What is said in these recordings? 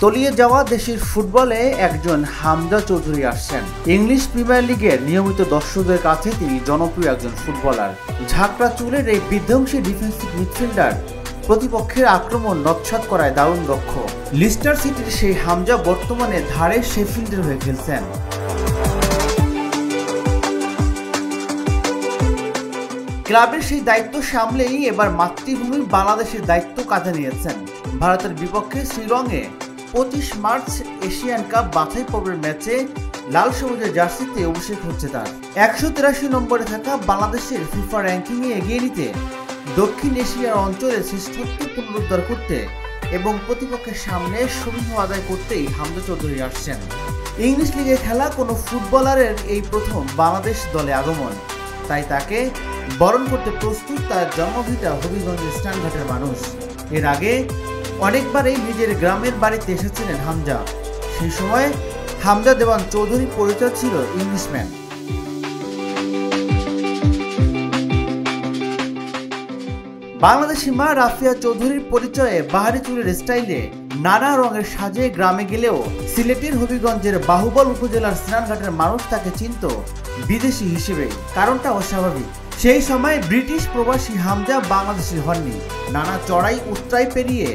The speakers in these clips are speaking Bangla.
তলিয়ে যাওয়া দেশের ফুটবলে একজন হামজা চৌধুরী আসছেন। ইংলিশ প্রিমিয়ার লিগের নিয়মিত দর্শকদের কাছে তিনি জনপ্রিয় একজন ফুটবলার। ঝাঁকড়া চুলের এই বিধ্বংসী ডিফেন্সিভ মিডফিল্ডার প্রতিপক্ষের আক্রমণ নৎসাৎ করায় দারুণ দক্ষ। লিস্টার সিটির সেই হামজা বর্তমানে ধারে শেফিল্ডের হয়ে খেলছেন। ক্লাবের সেই দায়িত্ব সামলেই এবার মাতৃভূমি বাংলাদেশের দায়িত্ব কাঁধে নিয়েছেন। ভারতের বিপক্ষে শিলংয়ে 25 মার্চ এশিয়ান কাপ বাছাই পর্বের ম্যাচে লাল সবুজের জার্সিতে অভিষেক হচ্ছে তার। 183 নম্বরে থাকা বাংলাদেশের ফিফা র্যাঙ্কিংয়ে এগিয়ে নিতে, দক্ষিণ এশিয়ার অঞ্চলে শ্রেষ্ঠত্ব পুনরুদ্ধার করতে এবং প্রতিপক্ষের সামনে সমীহ আদায় করতেই হামজা চৌধুরী আসছেন। ইংলিশ লিগে খেলা কোনো ফুটবলারের এই প্রথম বাংলাদেশ দলে আগমন, তাই তাকে বরণ করতে প্রস্তুত তার জন্মভিটা হবিগঞ্জের স্নানঘাটের মানুষ। এর আগে অনেকবারই নিজের গ্রামের বাড়িতে এসেছিলেন হামজা। সেই সময় হামজা দেওয়ান চৌধুরী পরিচয় ছিল ইংলিশম্যান। বাংলাদেশি মা রাফিয়া চৌধুরীর পরিচয়ে বাহারি চুলের স্টাইলে নানা রঙের সাজে গ্রামে গেলেও সিলেটের হবিগঞ্জের বাহুবল উপজেলার স্নানঘাটের মানুষ তাকে চিনত বিদেশি হিসেবে। কারণটা অস্বাভাবিক, সেই সময় ব্রিটিশ প্রবাসী হামজা বাংলাদেশি হননি। নানা চড়াই উতরাই পেরিয়ে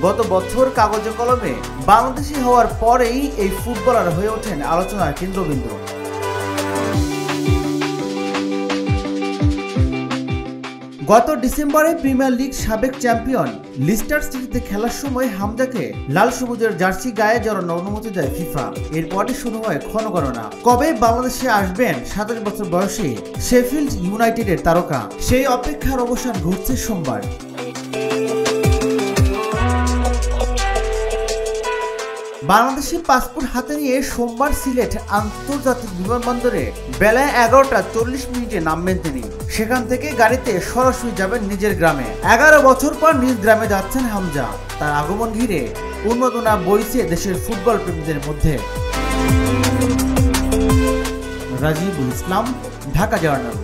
গত বছর কাগজে কলমে বাংলাদেশি হওয়ার পরেই এই ফুটবলার হয়ে ওঠেন আলোচনার কেন্দ্রবিন্দু। গত ডিসেম্বরে প্রিমিয়ার লিগ সাবেক চ্যাম্পিয়ন লিস্টার সিটিতে খেলার সময় হামজাকে লাল সবুজের জার্সি গায়ে জড়ানোর অনুমতি দেয় ফিফা। এরপরই শুরু হয় ক্ষণগণনা, কবে বাংলাদেশে আসবেন 27 বছর বয়সী শেফিল্ড ইউনাইটেডের তারকা। সেই অপেক্ষার অবসান ঘটছে সোমবার। বাংলাদেশি পাসপোর্ট হাতে নিয়ে সোমবার সিলেট আন্তর্জাতিক বিমানবন্দরে বেলা 11টা 40 মিনিটে নামবেন তিনি। সেখান থেকে গাড়িতে সরাসরি যাবেন নিজের গ্রামে। 11 বছর পর নিজ গ্রামে যাচ্ছেন হামজা। তার আগমন ঘিরে উন্মাদনা বইছে দেশের ফুটবল প্রেমীদের মধ্যে। রাজিবুল ইসলাম, ঢাকা জার্নাল।